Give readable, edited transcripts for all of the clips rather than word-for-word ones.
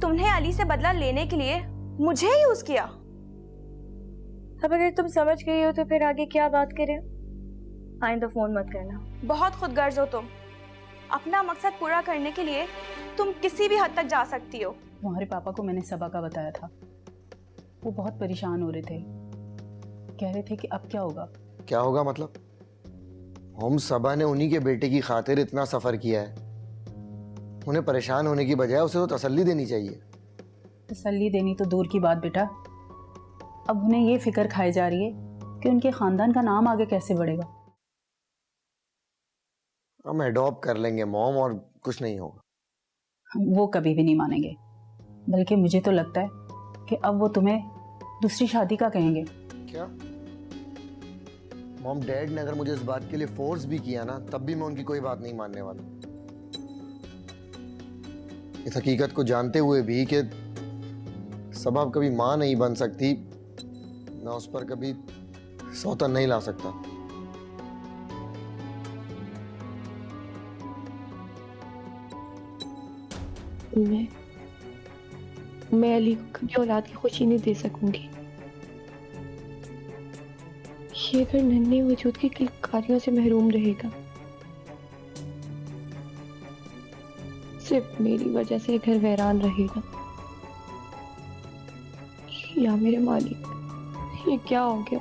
तुमने अली से बदला लेने के लिए मुझे ही यूज किया। अब अगर तुम समझ गई हो तो फिर आगे क्या बात करें? आइंदा फोन मत करना। बहुत खुदगर्ज हो तुम। अपना मकसद पूरा करने के लिए तुम किसी भी हद तक जा सकती हो। तुम्हारे पापा को मैंने सबा का बताया था, वो बहुत परेशान हो रहे थे, कह रहे थे कि अब क्या होगा। क्या होगा मतलब? हम सबा ने उन्हीं के बेटे की खातिर इतना सफर किया है, उन्हें परेशान होने की बजाय उसे तो तसल्ली देनी चाहिए। तसल्ली देनी तो दूर की बात बेटा, अब उन्हें ये फिक्र खाई जा रही है कि उनके खानदान का नाम आगे कैसे बढ़ेगा। हम एडॉप्ट कर लेंगे मॉम और कुछ नहीं होगा। वो कभी भी नहीं मानेंगे, बल्कि मुझे तो लगता है कि अब वो तुम्हें दूसरी शादी का कहेंगे। क्या मॉम डैड ने अगर मुझे इस बात के लिए फोर्स भी किया ना, तब भी मैं उनकी कोई बात नहीं मानने वाला। इस हकीकत को जानते हुए भी कि सबा कभी मां नहीं बन सकती, ना उस पर कभी सौतन नहीं ला सकता। मैं अली को कभी औलाद की खुशी नहीं दे सकूंगी। ये घर नन्हे वजूद की किलकारियों से महरूम रहेगा। सिर्फ मेरी वजह से घर वीरान रहेगा। या मेरे मालिक, ये क्या हो गया?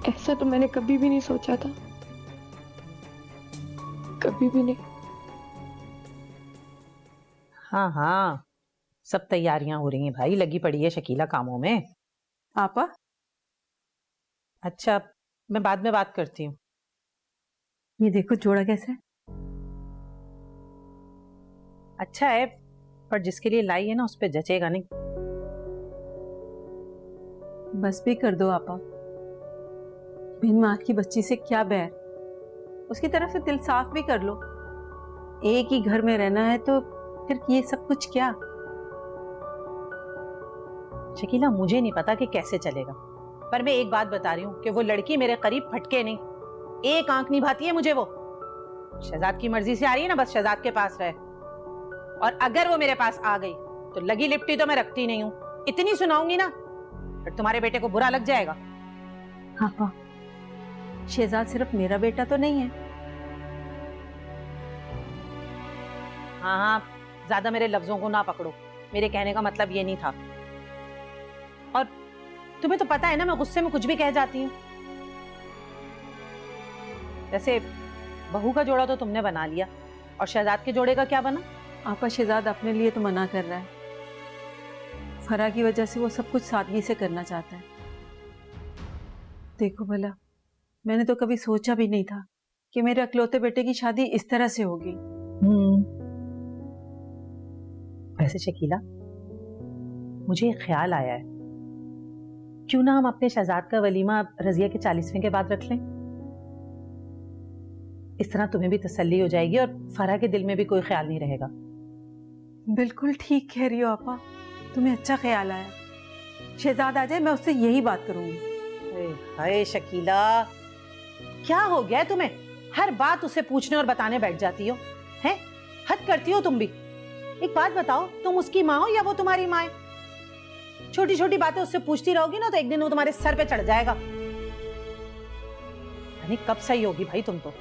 ऐसा तो मैंने कभी भी नहीं सोचा था, कभी भी नहीं। हाँ हाँ, सब तैयारियां हो रही हैं भाई, लगी पड़ी है शकीला कामों में। आपा अच्छा, मैं बाद में बात करती हूँ। ये देखो जोड़ा कैसा है। अच्छा है, पर जिसके लिए लाई है ना उस पे जचेगा नहीं। बस भी कर दो आपा, बिन माँ की बच्ची से क्या बैर, उसकी तरफ से दिल साफ भी कर लो। एक ही घर में रहना है तो फिर ये सब कुछ क्या? शकीला मुझे नहीं पता कि कैसे चलेगा, पर मैं एक बात बता रही हूँ कि वो लड़की मेरे करीब फटके नहीं, एक आंख निभाती है मुझे वो। शहजाद की मर्जी से आ रही है ना, बस शहजाद के पास रहे। और अगर वो मेरे पास आ गई तो लगी लिपटी तो मैं रखती नहीं हूँ, इतनी सुनाऊंगी ना फिर तुम्हारे बेटे को बुरा लग जाएगा। आपा, शहजाद सिर्फ मेरा बेटा तो नहीं है। हाँ हाँ, ज्यादा मेरे लफ्जों को ना पकड़ो, मेरे कहने का मतलब ये नहीं था। और तुम्हें तो पता है ना मैं गुस्से में कुछ भी कह जाती हूँ। वैसे बहू का जोड़ा तो तुमने बना लिया, और शहजाद के जोड़े का क्या बना? आपा, शहजाद अपने लिए तो मना कर रहा है, फरा की वजह से वो सब कुछ सादगी से करना चाहता है। देखो भला, मैंने तो कभी सोचा भी नहीं था कि मेरे अकलौते बेटे की शादी इस तरह से होगी। वैसे शकीला, मुझे एक ख्याल आया है, क्यों ना हम अपने शहजाद का वलीमा रजिया के 40वें के बाद रख लें? इस तरह तुम्हें भी तसल्ली हो जाएगी और फरा के दिल में भी कोई ख्याल नहीं रहेगा। बिल्कुल ठीक कह रही हो आपा, तुम्हें अच्छा ख्याल आया। शहजाद आ जाए मैं उससे यही बात करूंगी। हाय शकीला, क्या हो गया है तुम्हें? हर बात उसे पूछने और बताने बैठ जाती हो, हैं? हद करती हो तुम भी। एक बात बताओ, तुम उसकी माँ हो या वो तुम्हारी माँ है? छोटी छोटी बातें उससे पूछती रहोगी ना तो एक दिन वो तुम्हारे सर पे चढ़ जाएगा। यानी कब सही होगी भाई तुम तो।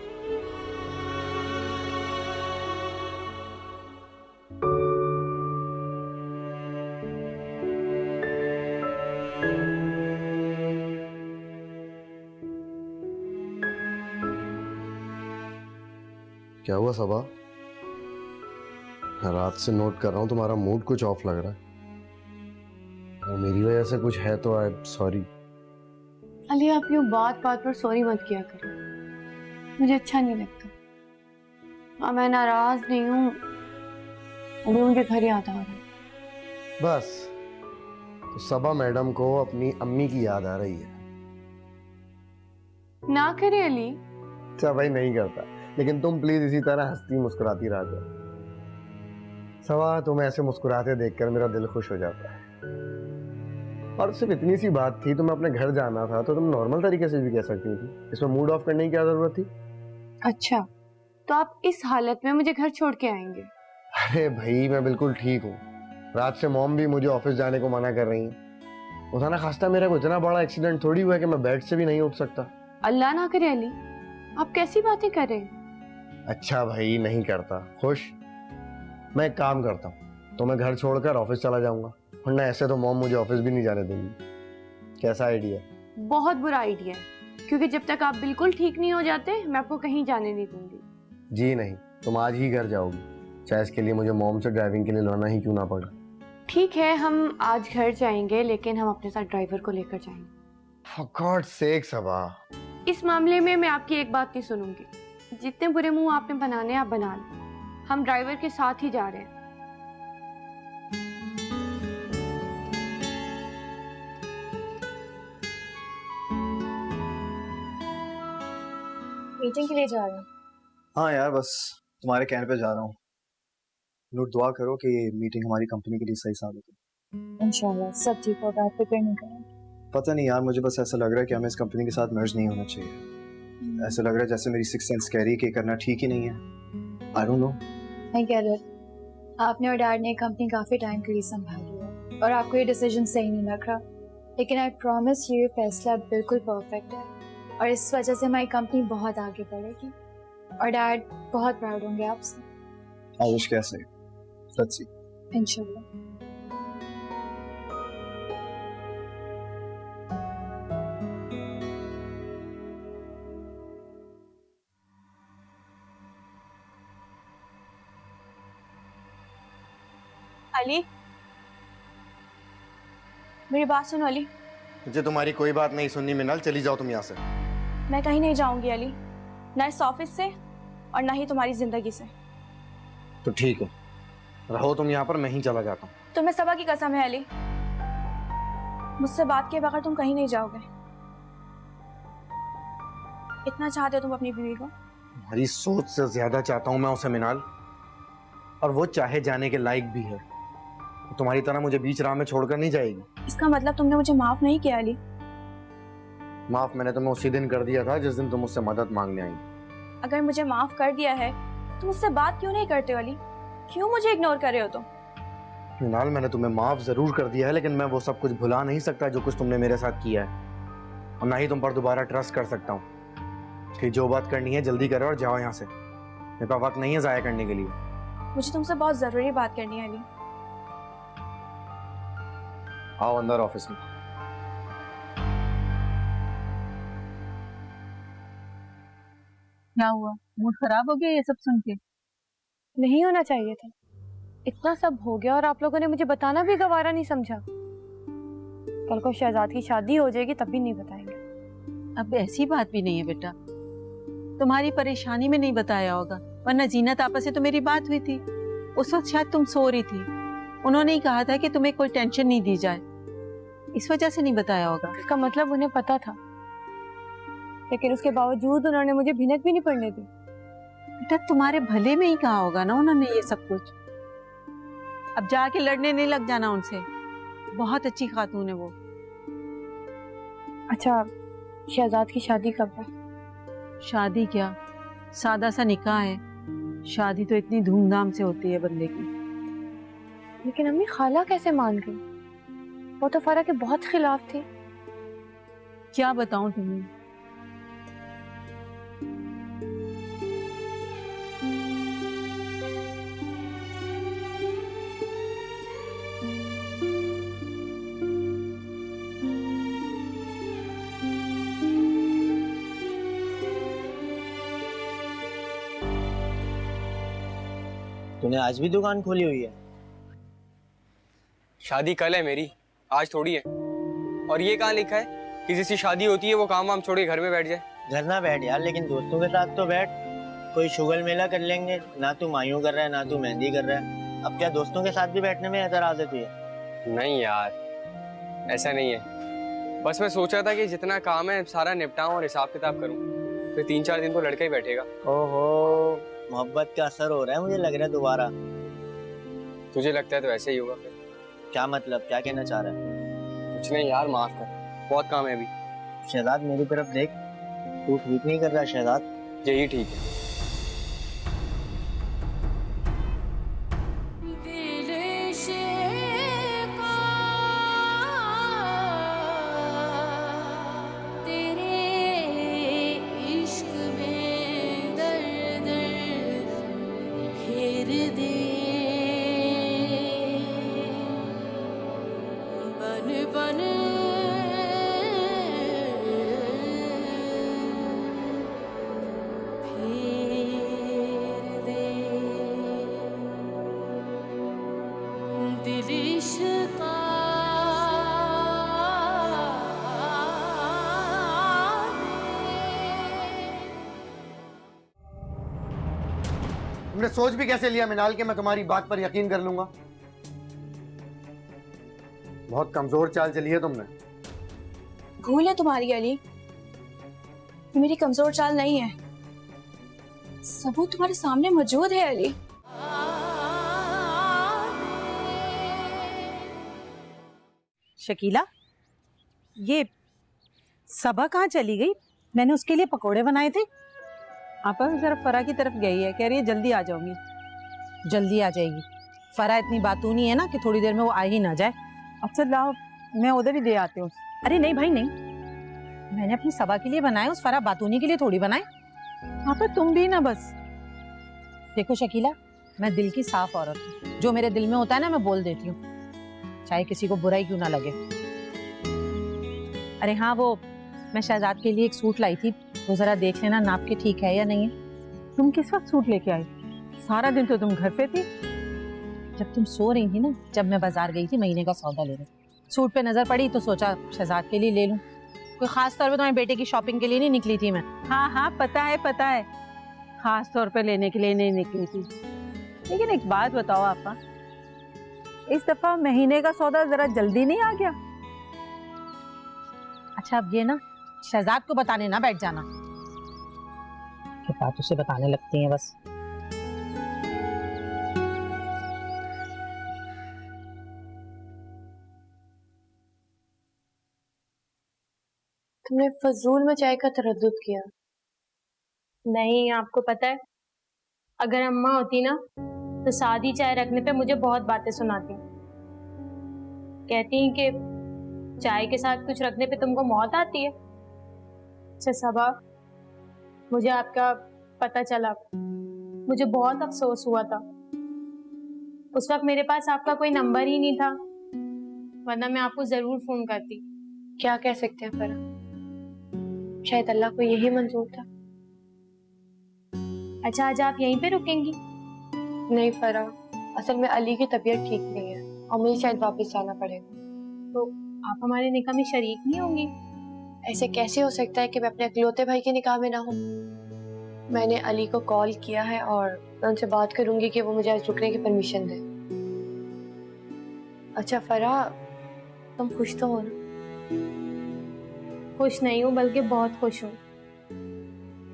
क्या हुआ सबा? रात से नोट कर रहा हूँ तुम्हारा मूड कुछ ऑफ लग रहा है, और मेरी वजह से कुछ है तो आई एम सॉरी। अली, आप यूं बात बात पर सॉरी मत किया करो, मुझे अच्छा नहीं लगता। हाँ, मैं नाराज नहीं हूँ, अभी उनके घर याद आ रहा है। बस तो सबा मैडम को अपनी अम्मी की याद आ रही है। ना करे अली। अच्छा भाई, नहीं करता, लेकिन तुम प्लीज इसी तरह हंसती मुस्कुराती रह जाओ। सवा तुम ऐसे मुस्कुराते देखकर मेरा दिल खुश हो जाता है। और सिर्फ इतनी सी बात थी, तुम्हें अपने घर जाना था तो तुम नॉर्मल तरीके से भी कह सकती थी, इसमें मूड ऑफ करने की क्या जरूरत थी? अच्छा, तो आप इस हालत में मुझे घर छोड़ के आएंगे? अरे भाई मैं बिल्कुल ठीक हूँ। रात से मॉम भी मुझे ऑफिस जाने को मना कर रही है। उठाना खास्ता मेरा कोई इतना बड़ा एक्सीडेंट थोड़ी हुआ है कि मैं बेड से भी नहीं उठ सकता। अल्लाह ना करे अली, आप कैसी बातें कर रहे हैं? अच्छा भाई नहीं करता खुश। मैं एक काम करता हूँ, तो मैं घर छोड़कर ऑफिस चला जाऊंगा, वरना ऐसे तो मॉम मुझे ऑफिस भी नहीं जाने देंगी। कैसा आइडिया? बहुत बुरा आइडिया है, क्योंकि जब तक आप बिल्कुल ठीक नहीं हो जाते मैं आपको कहीं जाने नहीं दूंगी। जी नहीं, तुम आज ही घर जाओगी, चाहे इसके लिए मुझे मॉम से ड्राइविंग के लिए लाना ही क्यों ना पड़े। ठीक है, हम आज घर जाएंगे, लेकिन हम अपने साथ ड्राइवर को लेकर जाएंगे। For God's sake सबा। इस मामले में मैं आपकी एक बात नहीं सुनूंगी। जितने बुरे मुंह आपने बनाने हैं आप बना लें, हम ड्राइवर के साथ ही जा रहे हैं। मीटिंग के लिए जा रहे हैं? हाँ यार, बस तुम्हारे कहने पे जा रहा हूँ। नूर दुआ करो कि ये मीटिंग हमारी कंपनी के लिए सही साबित हो। इंशाल्लाह सब ठीक होगा, आप फिक्र नहीं करें। पता नहीं यार, मुझे बस ऐसा लग रहा है कि हमें इस कंपनी के साथ मर्ज नहीं होना चाहिए। ऐसा लग रहा है जैसे मेरी सिक्स सेंस कह रही है कि करना ठीक ही नहीं है। I don't know. नहीं कह रहे, आपने और डैड ने कंपनी काफी टाइम के लिए संभाली है और आपको ये डिसीजन सही नहीं लग रहा, लेकिन आई प्रॉमिस ये फैसला बिल्कुल परफेक्ट है और इस वजह से हमारी कंपनी बहुत आगे बढ़ेगी और डैड बहुत प्राउड होंगे आपसे। आई विश कैसे। Let's see. इंशाल्लाह। अली, मेरी बात सुनो अली। मुझे तुम्हारी कोई बात नहीं सुननी मिनाल, चली जाओ तुम यहाँ से। मैं कहीं नहीं जाऊंगी अली, ना इस ऑफिस से और ना ही तुम्हारी जिंदगी से। तो ठीक है, रहो तुम यहाँ पर, मैं ही चला जाता हूँ। तुम्हें सबा की कसम है अली, मुझसे बात किए बगैर तुम कहीं नहीं जाओगे। इतना चाहते हो तुम अपनी बीवी को? तुम्हारी सोच से ज्यादा चाहता हूँ मैं उसे मिनाल, और वो चाहे जाने के लायक भी है। तुम्हारी तरह मुझे बीच राह में छोड़कर नहीं जाएगी। इसका मतलब तुमने मुझे माफ नहीं किया अली? माफ मैंने तुम्हें उसी दिन कर दिया था जिस दिन तुम मुझसे मदद मांगने आई। अगर मुझे माफ कर दिया है तो मुझसे बात क्यों नहीं करते हो अली? क्यों मुझे इग्नोर कर रहे हो तुम? मिनाल मैंने तुम्हें माफ जरूर कर दिया है, लेकिन मैं वो सब कुछ भुला नहीं सकता जो कुछ तुमने मेरे साथ किया है, और ना ही तुम पर दोबारा ट्रस्ट कर सकता हूँ। कि जो बात करनी है जल्दी करो और जाओ यहाँ से, मेरे पास वक्त नहीं है जाया करने के लिए। मुझे तुमसे बहुत जरूरी बात करनी है अली। आओ अंदर ऑफिस में। क्या हुआ, मूड खराब हो गया ये सब सुन के? नहीं होना चाहिए था, इतना सब हो गया और आप लोगों ने मुझे बताना भी गवारा नहीं समझा। कल को शहजाद की शादी हो जाएगी तब भी नहीं बताएंगे। अब ऐसी बात भी नहीं है बेटा, तुम्हारी परेशानी में नहीं बताया होगा, वरना जीनत आपस से तो मेरी बात हुई थी। उस वक्त शायद तुम सो रही थी, उन्होंने ही कहा था कि तुम्हें कोई टेंशन नहीं दी जाए, इस वजह से नहीं बताया होगा। इसका मतलब उन्हें पता था, लेकिन उसके बावजूद उन्होंने मुझे भिनक भी नहीं पड़ने दी। बेटा तुम्हारे भले में ही कहा होगा ना उन्होंने ये सब कुछ। अब जाके लड़ने नहीं लग जाना उनसे, बहुत अच्छी खातून है वो। अच्छा, शहजाद की शादी कब है? शादी क्या, सादा सा निकाह है। शादी तो इतनी धूमधाम से होती है बंदे की। लेकिन अम्मी खाला कैसे मान गई? वो तो फरा के बहुत खिलाफ थी। क्या बताऊं तुम्हें, तूने आज भी दुकान खोली हुई है? शादी कल है मेरी, आज थोड़ी है। और ये कहाँ लिखा है कि जिसकी शादी होती है वो काम वाम छोड़ के घर में बैठ जाए? घर ना बैठ यार, लेकिन दोस्तों के साथ तो बैठ। कोई शुगर मेला कर लेंगे। ना तू मायूं कर रहा है, ना तू मेहंदी कर रहा है। अब क्या दोस्तों के साथ भी बैठने में एतराज है तुझे? नहीं यार, ऐसा नहीं है। बस मैं सोच रहा था कि जितना काम है सारा निपटाऊं और हिसाब किताब करूं, फिर 3-4 दिन तो लड़का ही बैठेगा। ओहो, मोहब्बत का असर हो रहा है मुझे लग रहा है दोबारा। तुझे लगता है तो ऐसे ही होगा फिर? क्या मतलब, क्या कहना चाह रहा है? कुछ नहीं यार, माफ कर, बहुत काम है अभी। शहजाद मेरी तरफ देख, तू ठीक नहीं कर रहा शहजाद। यही ठीक है। तुमने सोच भी कैसे लिया मिनाल के मैं तुम्हारी बात पर यकीन कर लूंगा? बहुत कमजोर चाल चली है तुमने। भूल है तुम्हारी अली, ये मेरी कमजोर चाल नहीं है। सबूत तुम्हारे सामने मौजूद है अली। शकीला, ये सबा कहाँ चली गई? मैंने उसके लिए पकोड़े बनाए थे। आपा भी जरा फरा की तरफ गई है, कह रही है जल्दी आ जाऊंगी। जल्दी आ जाएगी। फरा इतनी बातूनी है ना कि थोड़ी देर में वो आ ही ना जाए। अच्छा लाओ, मैं उधर ही दे आती हूँ। अरे नहीं भाई नहीं, मैंने अपनी सबा के लिए बनाए, उस फरा बातूनी के लिए थोड़ी बनाए। आपा तुम भी ना बस। देखो शकीला, मैं दिल की साफ औरत हूँ, जो मेरे दिल में होता है ना मैं बोल देती हूँ, चाहे किसी को बुरा ही क्यों ना लगे। अरे हाँ, वो मैं शहजाद के लिए एक सूट लाई थी, वो जरा देख लेना नाप के ठीक है या नहीं है। तुम किस वक्त सूट लेके आई? सारा दिन तो तुम घर पे थी। जब तुम सो रही थी ना, जब मैं बाजार गई थी महीने का सौदा लेने, सूट पे नजर पड़ी तो सोचा शहजाद के लिए ले लूं। कोई खास तौर पे तुम्हारे बेटे की शॉपिंग के लिए नहीं निकली थी मैं। हाँ हाँ पता है पता है, खास तौर पे लेने के लिए नहीं निकली थी। लेकिन एक बात बताओ आपा, इस दफा महीने का सौदा जरा जल्दी नहीं आ गया? अच्छा अब ये ना शहजाद को बताने ना बैठ जाना, कि बात उसे बताने लगती हैं बस। तुमने फजूल में चाय का तरद्दुद किया। नहीं, आपको पता है, अगर अम्मा होती ना तो सादी चाय रखने पे मुझे बहुत बातें सुनाती। कहती हैं कि चाय के साथ कुछ रखने पे तुमको मौत आती है। अच्छा सबा, मुझे आपका पता चला, मुझे बहुत अफसोस हुआ था। उस वक्त मेरे पास आपका कोई नंबर ही नहीं था, वरना मैं आपको जरूर फोन करती। क्या कह सकते हैं फरा, शायद अल्लाह को यही मंजूर था। अच्छा आज आप यहीं पे रुकेंगी? नहीं फरा, असल में अली की तबीयत ठीक नहीं है और मुझे शायद वापस जाना पड़ेगा। तो आप हमारे निकाह में शरीक नहीं होंगी? ऐसे कैसे हो सकता है कि मैं अपने इकलौते भाई के निकाह में ना हूँ? मैंने अली को कॉल किया है और मैं उनसे बात करूंगी कि वो मुझे आज रुकने की परमिशन दे। अच्छा फरा, तुम खुश तो हो ना? खुश नहीं हूँ, बल्कि बहुत खुश हूँ,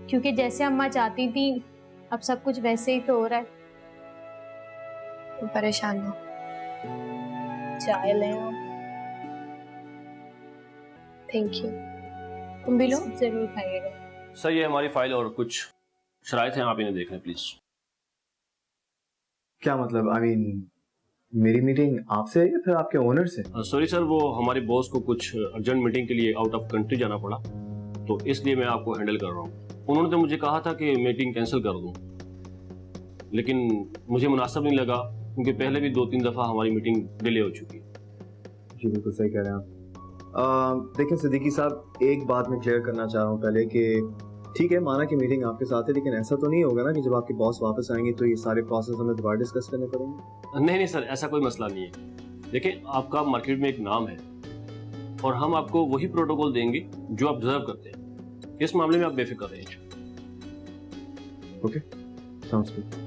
क्योंकि जैसे अम्मा चाहती थी अब सब कुछ वैसे ही तो हो रहा है। तुम परेशान हो। चाय लें आप? Thank you. तुम भी लो। जरूर खाइएगा। सर ये हमारी फाइल और कुछ शराइत हैं, आप इन्हें देख लें प्लीज। क्या मतलब? आई मीन मेरी मीटिंग आपसे है या फिर आपके ओनर से? सॉरी सर, वो हमारे बॉस को कुछ अर्जेंट मीटिंग के लिए आउट ऑफ कंट्री जाना पड़ा, तो इसलिए मैं आपको हैंडल कर रहा हूँ। उन्होंने तो मुझे कहा था कि मीटिंग कैंसिल कर दूँ, लेकिन मुझे मुनासिब नहीं लगा, क्योंकि पहले भी 2-3 दफ़ा हमारी मीटिंग डिले हो चुकी है। जी बिल्कुल सही कह रहे हैं आप। देखिए सिद्दीकी साहब, एक बात मैं क्लियर करना चाह रहा हूँ पहले कि ठीक है, माना कि मीटिंग आपके साथ है, लेकिन ऐसा तो नहीं होगा ना कि जब आपके बॉस वापस आएंगे तो ये सारे प्रोसेस हमें दोबारा डिस्कस करने पड़ेंगे? नहीं सर, ऐसा कोई मसला नहीं है। देखिए आपका मार्केट में एक नाम है और हम आपको वही प्रोटोकॉल देंगे जो आप डिजर्व करते हैं। इस मामले में आप बेफिक्र रहें। Okay, sounds good.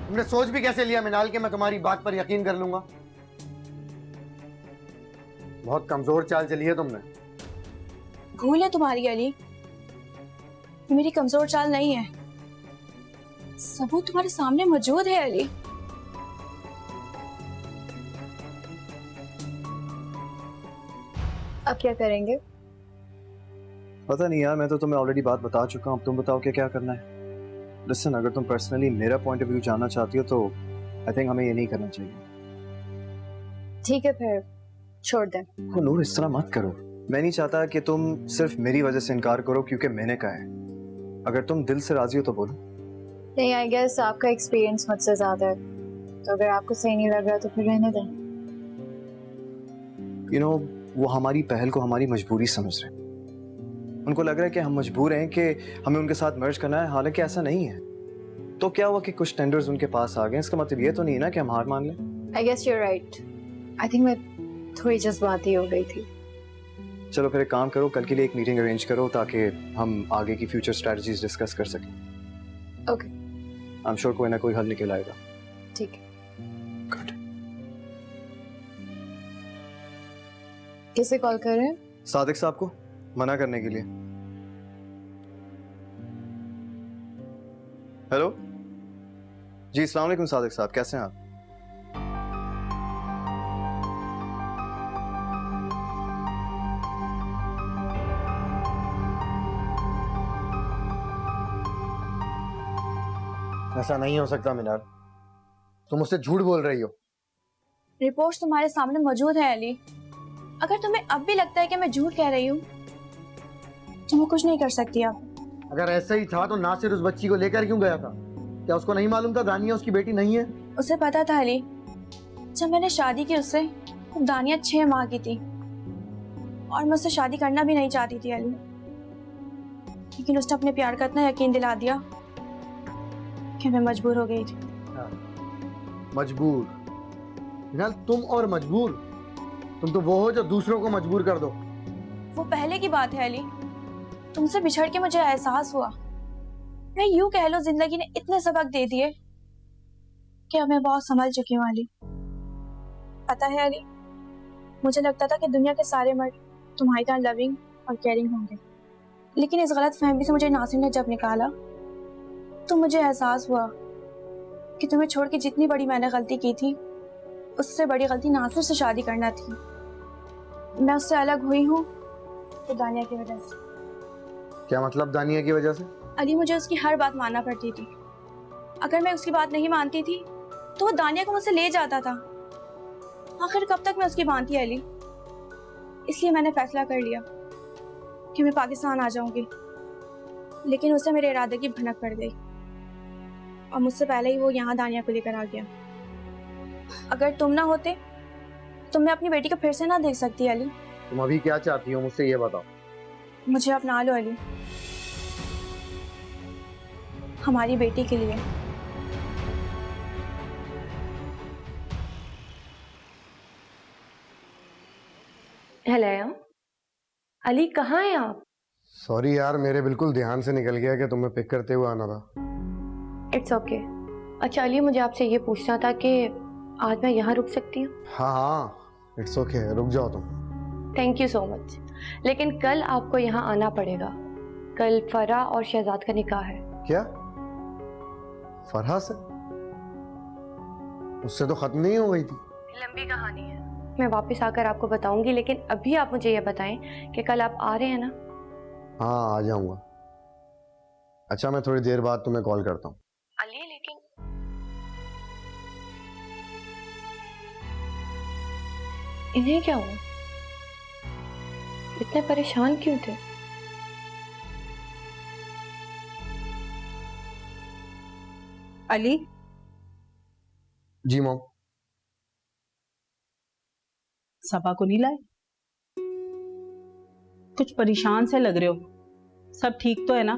तुमने सोच भी कैसे लिया मिनाल के मैं तुम्हारी बात पर यकीन कर लूंगा? बहुत कमजोर चाल चली है तुमने। भूल है तुम्हारी अली, ये मेरी कमजोर चाल नहीं है। सबूत तुम्हारे सामने मौजूद है अली। अब क्या करेंगे? पता नहीं यार, मैं तो तुम्हें ऑलरेडी बात बता चुका हूँ। अब तुम बताओ क्या क्या करना है। लिसन, अगर तुम पर्सनली मेरा पॉइंट ऑफ व्यू जानना चाहती हो तो आई थिंक हमें ये नहीं करना चाहिए। ठीक है फिर छोड़ दें। नूर इस तरह मत करो। मैं नहीं चाहता कि तुम सिर्फ मेरी वजह से इनकार करो क्योंकि मैंने कहा है। अगर तुम दिल से राजी हो तो बोलो। नहीं, आई गेस आपका एक्सपीरियंस मुझसे ज्यादा है, तो अगर आपको सही नहीं लग रहा तो फिर रहने दें। यू नो, वो हमारी पहल को हमारी मजबूरी समझ रहे हैं। उनको लग रहा है कि हम मजबूर हैं कि हमें उनके साथ मर्ज करना है, हालांकि ऐसा नहीं है। तो क्या हुआ कि कुछ टेंडर्स उनके पास आ गए, इसका मतलब ये तो नहीं है ना कि हम हार मान लें। I guess you are right. I think मैं थोड़ी जज्बाती हो गई थी। चलो फिर एक काम करो, कल के लिए एक मीटिंग अरेंज करो ताकि हम आगे की फ्यूचर स्ट्रेटजीज डिस्कस कर सकें। ओके। आई एम श्योर कोई ना कोई हल निकल आएगा। ठीक है। गुड। किसे कॉल कर रहे हैं? सादिक साहब को मना करने के लिए। हेलो जी, अस्सलाम वालेकुम सादिक साहब, कैसे हैं आप? ऐसा नहीं हो सकता मीनाल, तुम मुझसे झूठ बोल रही हो। रिपोर्ट्स तुम्हारे सामने मौजूद है अली। अगर तुम्हें अब भी लगता है कि मैं झूठ कह रही हूँ तो मैं कुछ नहीं कर सकती अब। अगर ऐसा ही था तो नासिर उस बच्ची को लेकर क्यों गया था? क्या उसको नहीं मालूम था दानिया उसकी बेटी नहीं है? उसे पता था अली, जब मैंने शादी की उससे तो दानिया 6 माह की थी और मैं उससे शादी करना भी नहीं चाहती थी अली, लेकिन उसने अपने प्यार का इतना यकीन दिला दिया कि मैं मजबूर हो गई थी। मजबूर? मीनाल तुम और मजबूर, तुम तो वो हो जो दूसरों को मजबूर कर दो। वो पहले की बात है अली, तुमसे बिछड़ के मुझे एहसास हुआ, मैं यूं कह लो जिंदगी ने इतने सबक दे दिए कि अब मैं बहुत संभल चुकी हूँ अली। पता है अली, मुझे लगता था कि दुनिया के सारे मर्द तुम्हारी तरह लविंग और केयरिंग होंगे, लेकिन इस गलत फहमी से मुझे नासिर ने जब निकाला तो मुझे एहसास हुआ कि तुम्हें छोड़ के जितनी बड़ी मैंने गलती की थी उससे बड़ी गलती नासिर से शादी करना थी। मैं उससे अलग हुई हूँ तो दानिया की वजह से। क्या मतलब दानिया की वजह से? अली, मुझे उसकी हर बात मानना पड़ती थी। अगर मैं उसकी बात नहीं मानती थी तो वो दानिया को मुझसे ले जाता था। आखिर कब तक मैं उसकी मानती अली? इसलिए मैंने फैसला कर लिया कि मैं पाकिस्तान आ जाऊंगी, लेकिन उससे मेरे इरादे की भनक पड़ गई और मुझसे पहले ही वो यहाँ दानिया को लेकर आ गया। अगर तुम ना होते तो मैं अपनी बेटी को फिर से ना देख सकती अली। तुम अभी क्या चाहती हो मुझसे ये बताओ। मुझे अपना लो अली, हमारी बेटी के लिए। हेलो अली, कहाँ हैं आप? सॉरी यार, मेरे बिल्कुल ध्यान से निकल गया कि तुम्हें पिक करते हुए आना था। It's okay. अच्छा अली, मुझे आपसे ये पूछना था कि आज मैं यहाँ रुक सकती हूँ? हाँ हाँ, इट्स ओके, रुक जाओ तुम। Thank you so much. लेकिन कल आपको यहाँ आना पड़ेगा। कल फरा और शहजाद का निकाह है। क्या? फरहा से? उससे तो खत्म नहीं हो गई थी। लंबी कहानी है, मैं वापस आकर आपको बताऊंगी, लेकिन अभी आप मुझे ये बताएं कि कल आप आ रहे हैं ना? हाँ, आ जाऊंगा। अच्छा, मैं थोड़ी देर बाद तुम्हें कॉल करता हूँ। अली लेकिन इन्हें क्या हुआ? इतने परेशान क्यों थे? अली, जी मॉम। सबा को नहीं लाए? कुछ परेशान से लग रहे हो। सब ठीक तो है ना?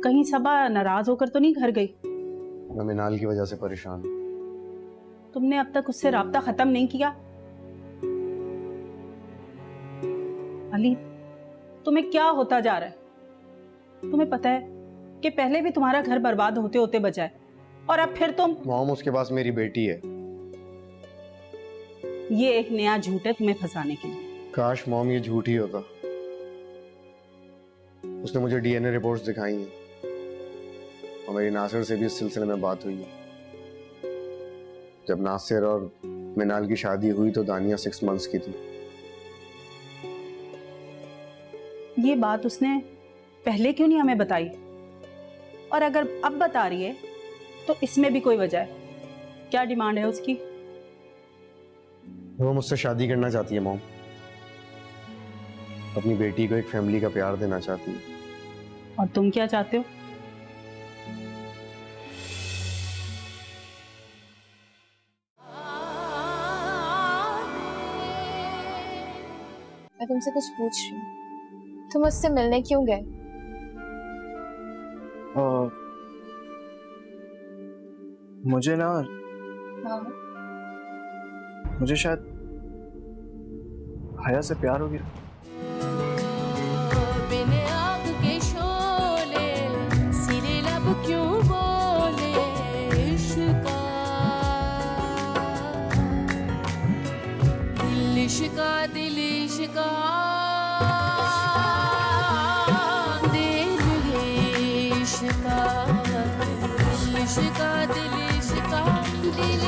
कहीं सबा नाराज होकर तो नहीं घर गई? मैं मिनाल की वजह से परेशान हूँ। तुमने अब तक उससे राब्ता खत्म नहीं किया? अली, तुम्हें क्या होता जा रहा है? तुम्हें पता है कि पहले भी तुम्हारा घर बर्बाद होते होते बचा है और अब फिर तुम। मॉम, उसके पास मेरी बेटी है। ये एक नया झूठ है तुम्हें फंसाने के लिए। काश मॉम ये झूठ ही होता। उसने मुझे डीएनए रिपोर्ट्स दिखाई हैं और मेरी नासिर से भी इस सिलसिले में बात हुई है। जब नासिर और मिनाल की शादी हुई तो दानिया 6 मंथ्स की थी। ये बात उसने पहले क्यों नहीं हमें बताई? और अगर अब बता रही है तो इसमें भी कोई वजह है। क्या डिमांड है उसकी? वो मुझसे शादी करना चाहती है मॉम। अपनी बेटी को एक फैमिली का प्यार देना चाहती है। और तुम क्या चाहते हो? मैं तुमसे कुछ पूछ रही हूँ, तुम मुझसे मिलने क्यों गए? मुझे ना, हाँ, मुझे शायद हया से प्यार हो गया। बिन आग के शोले सिरे लब क्यों बोले इश्का, दिल इश्का, दिल इश्का, दिल इश्का, दिल इश्का, दिल इश्का, दिल